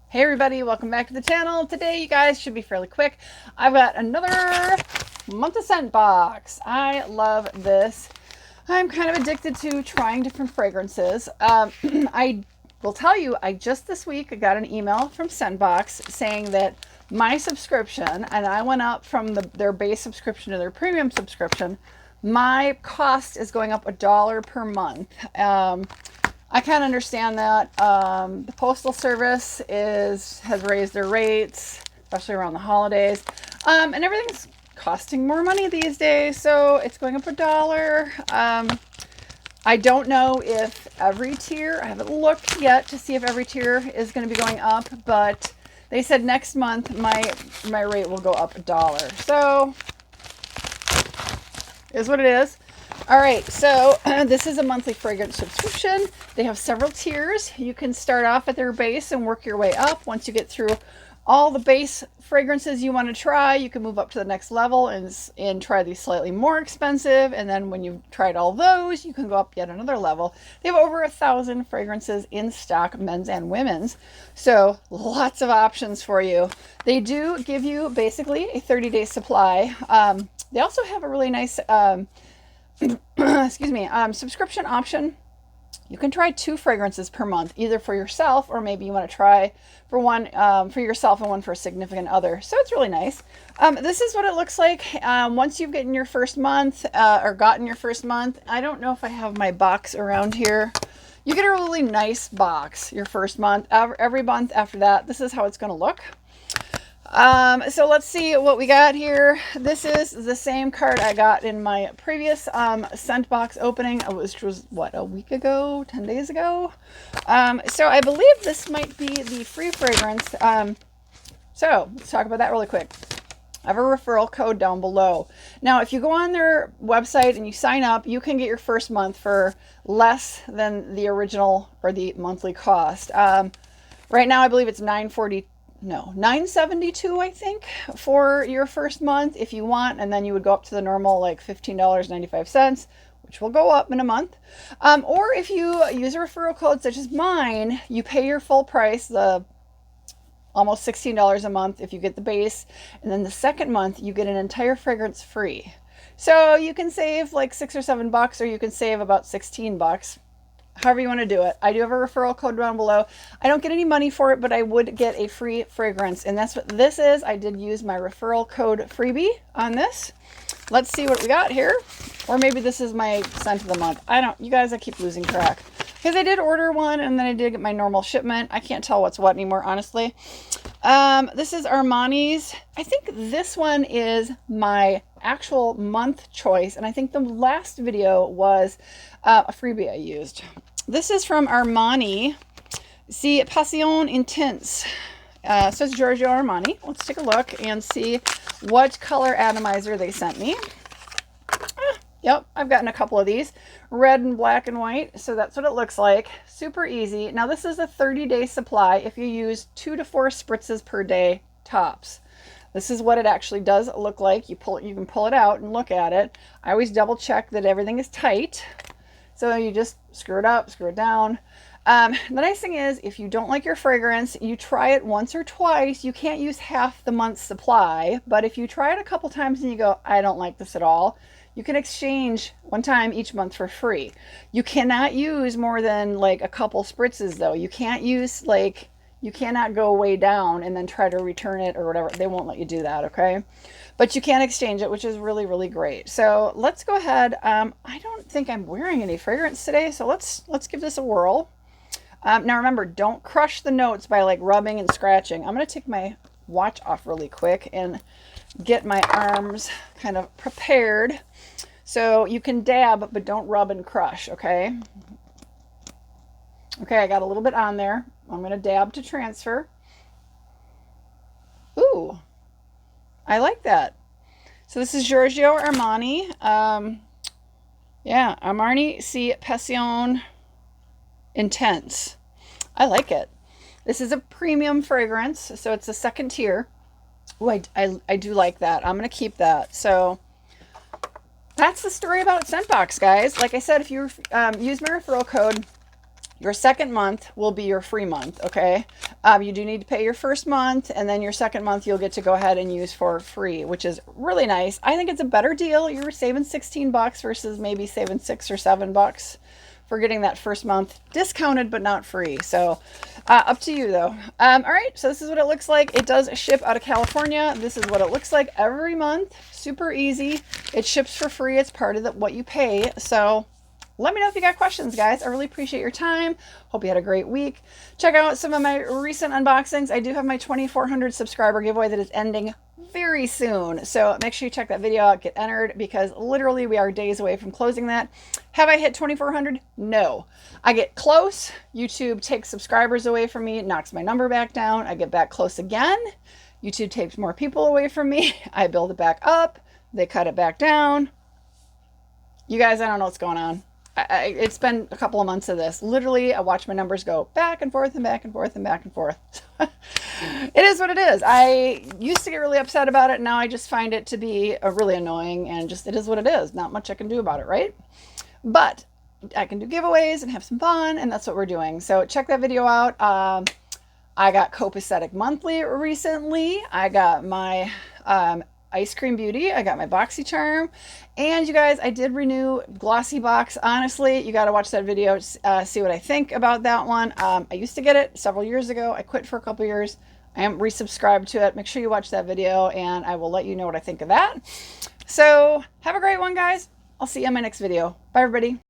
Hey everybody, welcome back to the channel. Today, you guys, should be fairly quick. I've got another month of Scentbox. I love this. I'm kind of addicted to trying different fragrances. I will tell you, I just this week got an email from Scentbox saying that my subscription, and I went up from their base subscription to their premium subscription, my cost is going up $1 per month. I can't understand that. The Postal Service has raised their rates, especially around the holidays. And everything's costing more money these days, so it's going up $1. I don't know if every tier, I haven't looked yet to see if every tier is going to be going up, but they said next month my rate will go up $1. So, is what it is. All right, so this is a monthly fragrance subscription. They have several tiers. You can start off at their base and work your way up. Once you get through all the base fragrances you want to try, you can move up to the next level and try these slightly more expensive. And then when you've tried all those, you can go up yet another level. They have over 1,000 fragrances in stock, men's and women's. So lots of options for you. They do give you basically a 30-day supply. They also have a really nice subscription option. You can try 2 fragrances per month, either for yourself or maybe you want to try for one for yourself and one for a significant other. So it's really nice. This is what it looks like once you've gotten your first month I don't know if I have my box around here. You get a really nice box your first month. Every month after that, this is how it's going to look. So let's see what we got here. This is the same card I got in my previous Scentbox opening, which was what, a week ago, 10 days ago. So I believe this might be the free fragrance. So let's talk about that really quick. I have a referral code down below. Now, if you go on their website and you sign up, you can get your first month for less than the original or the monthly cost. Right now, I believe it's $9.72, I think, for your first month if you want, and then you would go up to the normal like $15.95, which will go up in a month. Or if you use a referral code such as mine, you pay your full price, the almost $16 a month if you get the base, and then the second month you get an entire fragrance free. So you can save like $6 or $7, or you can save about $16. However you want to do it. I do have a referral code down below. I don't get any money for it, but I would get a free fragrance. And that's what this is. I did use my referral code freebie on this. Let's see what we got here. Or maybe this is my scent of the month. You guys, I keep losing track. Because I did order one and then I did get my normal shipment. I can't tell what's what anymore, honestly. This is Armani's. I think this one is my actual month choice. And I think the last video was a freebie I used. This is from Armani. See, Passion Intense. Says Giorgio Armani. Let's take a look and see what color atomizer they sent me. Yep, I've gotten a couple of these. Red and black and white. So that's what it looks like. Super easy. Now this is a 30-day supply if you use 2 to 4 spritzes per day tops. This is what it actually does look like. You can pull it out and look at it. I always double check that everything is tight. So you just screw it up, screw it down. The nice thing is, if you don't like your fragrance, you try it once or twice. You can't use half the month's supply. But if you try it a couple times and you go, I don't like this at all, you can exchange one time each month for free. You cannot use more than like a couple spritzes though. You can't use you cannot go way down and then try to return it or whatever. They won't let you do that, okay? But you can exchange it, which is really, really great. So let's go ahead. I don't think I'm wearing any fragrance today, so let's give this a whirl. Now remember, don't crush the notes by like rubbing and scratching. I'm going to take my watch off really quick and get my arms kind of prepared. So you can dab, but don't rub and crush, okay? Okay, I got a little bit on there. I'm going to dab to transfer. Ooh, I like that. So this is Giorgio Armani. Yeah, Armani Si Passion Intense. I like it. This is a premium fragrance, so it's a second tier. Ooh, I do like that. I'm going to keep that. So that's the story about Scentbox, guys. Like I said, if you use my referral code, Your second month will be your free month, okay? You do need to pay your first month, and then your second month you'll get to go ahead and use for free, which is really nice. I think it's a better deal. You're saving 16 bucks versus maybe saving $6 or $7 for getting that first month discounted but not free. So up to you though. All right, so this is what it looks like. It does ship out of California. This is what it looks like every month. Super easy. It ships for free. It's part of what you pay. So let me know if you got questions, guys. I really appreciate your time. Hope you had a great week. Check out some of my recent unboxings. I do have my 2,400 subscriber giveaway that is ending very soon. So make sure you check that video out, get entered, because literally we are days away from closing that. Have I hit 2,400? No. I get close. YouTube takes subscribers away from me, knocks my number back down. I get back close again. YouTube takes more people away from me. I build it back up. They cut it back down. You guys, I don't know what's going on. It's been a couple of months of this. Literally, I watch my numbers go back and forth and back and forth and back and forth. It is what it is. I used to get really upset about it. Now I just find it to be really annoying, and just it is what it is. Not much I can do about it, right? But I can do giveaways and have some fun, and that's what we're doing. So check that video out. I got Copacetic Monthly recently. I got my Ice Cream Beauty. I got my BoxyCharm. And you guys, I did renew Glossy Box. Honestly, you got to watch that video, see what I think about that one. I used to get it several years ago. I quit for a couple years. I am resubscribed to it. Make sure you watch that video, and I will let you know what I think of that. So have a great one, guys. I'll see you in my next video. Bye, everybody.